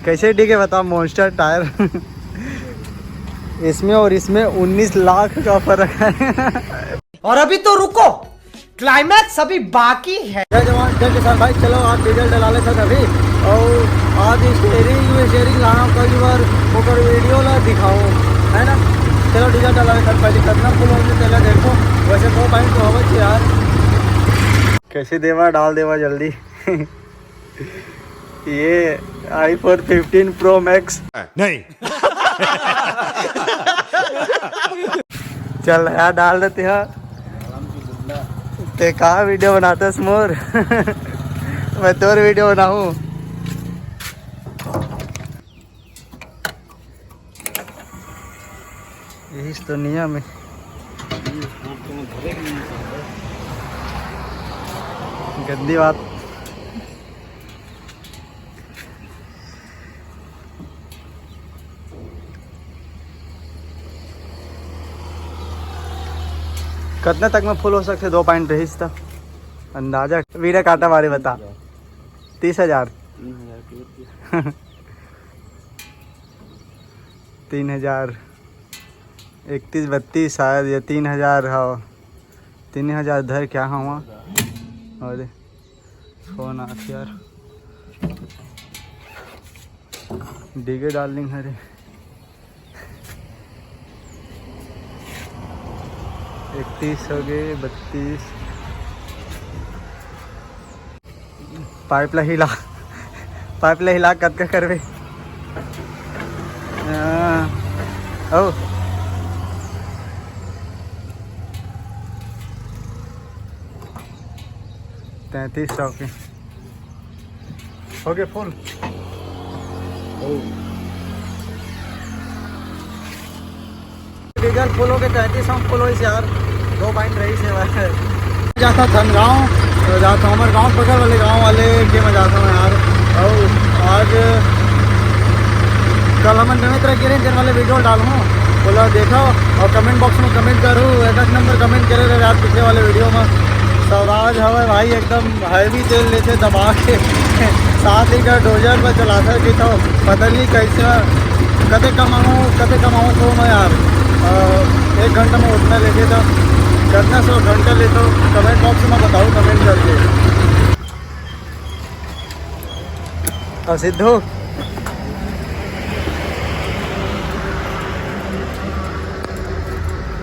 कैसे डिगे बताओ monster tyre. इसमें और इसमें 19 लाख का फर्क है। और अभी तो रुको, क्लाइमैक्स अभी बाकी है। जय जवान जय किसान भाई, चलो आप डीजल डला ले सक अभी और आज स्टेयरिंग लाना कई बार ओकर वीडियो ला दिखाओ, है ना। चलो डीजल डला ले सक, पहले कितना फुल होने चला देखो। वैसे 2 पॉइंट तो हो यार। कैसे देवा डाल देवा जल्दी। ये iPhone 15 Pro Max नहीं। चल यार डाल देते हैं। ते कहाँ वीडियो बनाते मोर। मैं तोर वीडियो बनाऊं। यही तो नियम है। गंदी बात। कितने तक में फुल हो सकते? 2 पॉइंट रहीस था अंदाजा। वीडियो काटा बारे बता। 30,000 3,000 31 32 शायद, या 3,000 हाँ 3,000 धर क्या हुआ। अरे फोन आ यार, डिगे डार्लिंग। अरे 31 हो गए, 32। पाइप ला हिला कद का करवे। ओ 3300 के हो गए फुल। डीजल फुल हो गए, 3300 फुल हो यार। 2 पॉइंट रही से वैसे जाता धनगाँव जाता हूँ, हमारे गाँव बगल वाले गाँव वाले के मैं जाता हूँ यार। और आज कल हम नवे तरह के रेंजर वाले वीडियो डालूँ, बोला देखो और कमेंट बॉक्स में कमेंट करूँ। 1 नंबर कमेंट करे रहे यार पिछले वाले वीडियो में। स्वराज हवा भाई एकदम हैवी तेल लेते दबा के 7 लीटर डोजर पर चलाता कि तो पता नहीं कैसे कदे कमाऊँ तो मैं यार 1 घंटा में उतना लेके तो कितना 100 घंटा लेता हूँ। कमेंट बॉक्स में बताओ कमेंट करके। और सिद्धू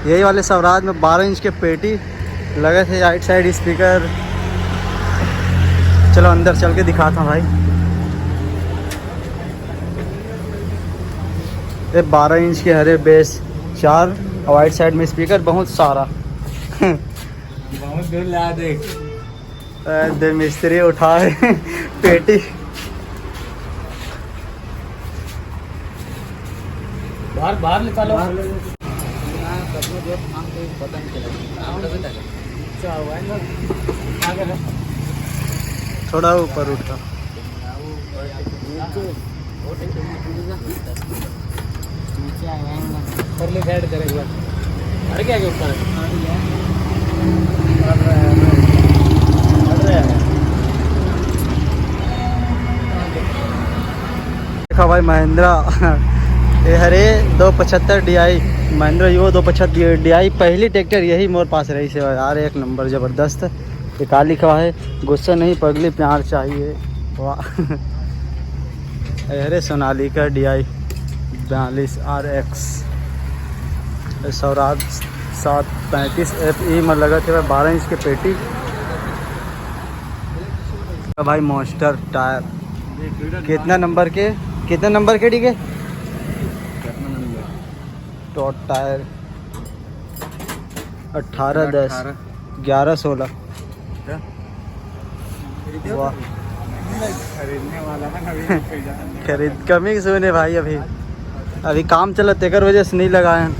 यही वाले स्वराज में 12 इंच के पेटी लगे थे, राइट साइड स्पीकर। चलो अंदर चल के दिखाता हूँ भाई। ये 12 इंच के हरे बेस 4 और राइट साइड में स्पीकर बहुत सारा। बहुत दूर ला दे मिस्त्री उठाए पेटी। बाहर निकालो। थोड़ा ऊपर उठा। अरे क्या ऊपर देखा भाई महिंद्रा ये हरे 275 DI महिंद्रा यो 275 DI पहली ट्रैक्टर यही मोर पास रही से यार। 1 नंबर ज़बरदस्त। ये का लिखा है, गुस्सा नहीं पगली प्यार चाहिए। वाह। अरे Sonalika DI 42 RX Swaraj 735 FE में लगा थे 12 इंच के पेटी। भाई मॉन्स्टर टायर कितना नंबर के डिगे? Top tier 18 10 11 16। वाह खरीदने वाला है खरीद कमी सुने भाई। अभी काम चला तेकर वजह से नहीं लगाए हैं।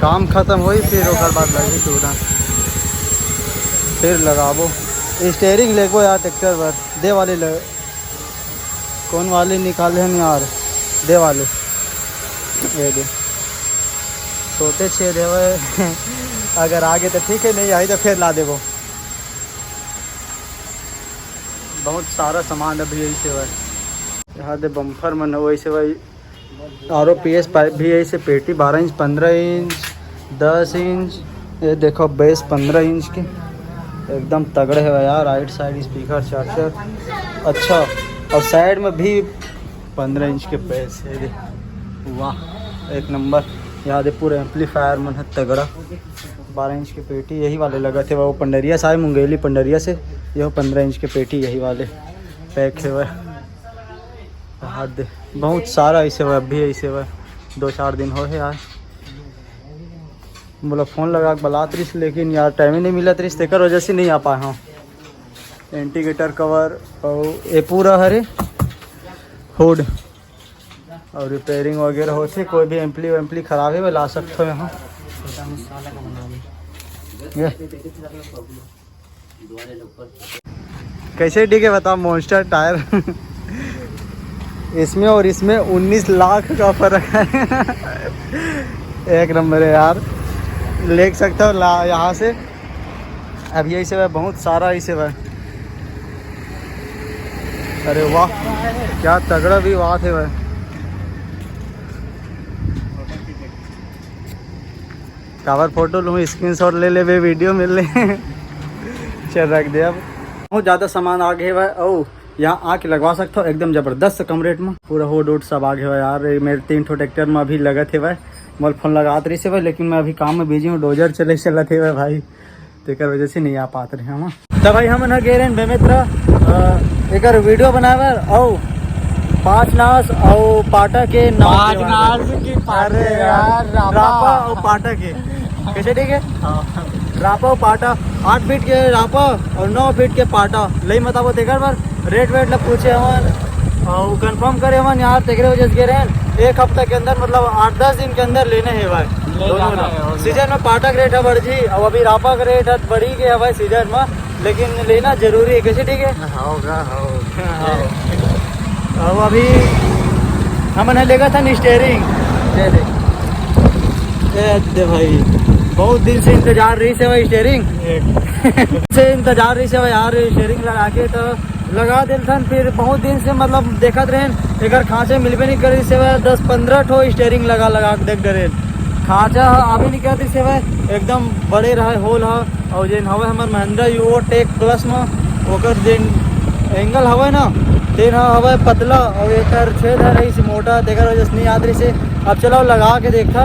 काम खत्म हुई फिर ओकर बाद लगी पूरा फिर लगाबो। स्टेयरिंग लेगो यार ट्रैक्टर पर दे वाले कौन वाले निकाले हैं यार, दे वाले ये दे छोटे छेद है। अगर आगे तो ठीक है, नहीं आई तो फिर ला देबो। बहुत सारा सामान अभी यही से है। यहाँ दे बम्फर मन हो वैसे भाई ROPS पाइप भी है इसे पेटी 12 इंच 15 इंच 10 इंच ये देखो बेस 15 इंच के एकदम तगड़े है यार। राइट साइड स्पीकर चार्जर अच्छा और साइड में भी 15 इंच के बेस है। वाह एक नंबर। यहाँ दे पूरे एम्पलीफायर मन है तगड़ा 12 इंच के पेटी यही वाले लगा थे वो पंडरिया से आए मुंगेली पंडरिया से। यह 15 इंच के पेटी यही वाले पैक है वह। हाथ दे बहुत सारा ऐसे हुआ अभी ऐसे हुआ 2-4 दिन हो है यार। बोला फ़ोन लगा के बुला तरीस लेकिन यार टाइम ही नहीं मिला तरीस तेकर वजह से नहीं आ पाए हाँ। इंडिकेटर कवर और ये पूरा हरे हुड और रिपेयरिंग वगैरह होते कोई भी एम्पली ख़राब है वह ला सकते हो यहाँ। कैसे ठीक है बताओ मॉन्स्टर टायर इसमें और इसमें 19 लाख का फ़र्क है एक नंबर है यार। देख सकते हो यहाँ से अब यही से बहुत सारा ही से वह। अरे वाह क्या तगड़ा भी बात है वह। कवर फोटो लूँ स्क्रीनशॉट ले ले वे वीडियो मिल ले चल रख दे। अब बहुत ज़्यादा सामान आ गए हुआ ओ यहाँ आके लगवा सकते हो एकदम ज़बरदस्त कम रेट में। पूरा होड वोड सब आ गया हुआ यार। मेरे 3 ठो ट्रैक्टर में अभी लगे थे भाई मोल फोन लगा रही से भाई लेकिन मैं अभी काम में बिजी हूँ। डोजर चला थे भाई तेकर वजह से नहीं आ पाते रहे हम। तो भाई हम ना गे रहे बेमित्र एक वीडियो बनावे और 5 नास और पाटा के अरे यार रापा और पाटा के कैसे ठीक है रापा और पाटा 8 फीट के रापा और 9 फीट के पाटा लई बताबो तेकर बार रेट वेट ला पूछे हमन और कंफर्म करे हमन यार तेरे वजह से गे रहे 1 हफ्ता के अंदर मतलब 8-10 दिन के अंदर लेने है भाई। सीजन में पाटा का रेट है बढ़ जी और अभी रापा का रेट है बढ़ी गया भाई सीजन में लेकिन लेना जरूरी है कैसे ठीक है होगा और अभी हमने लेगा था स्टीयरिंग दे भाई बहुत दिन से इंतजार रही से भाई स्टीयरिंग से इंतजार रही से भाई यार स्टीयरिंग लगा के तो लगा दिल था। फिर बहुत दिन से मतलब देखत रहे एक खाँचे मिलबे नहीं करी से 10-15 ठो स्टीयरिंग लगा के देख डरे खाँचा अभी नहीं कहती से एकदम बड़े रहे होल है और जेन हवे हमार महिंद्रा यूओ टेक प्लस में ओकर जेन एंगल हवे ना तेन हवे पतला और एक छेद है रही से मोटा तेकर वजह से नहीं याद रही से। अब चलो लगा के देखा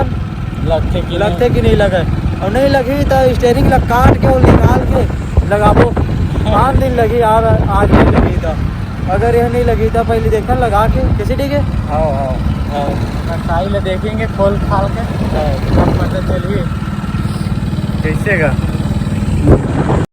लगते कि नहीं लगे और नहीं लगी तो स्टीयरिंग लग काट के और निकाल के लगाबो 5 दिन लगी यार आज नहीं लगी था। अगर यह नहीं लगी था पहले देखा लगा के कैसे ठीक है हाँ देखेंगे खोल खाल के पता चलिए कैसे का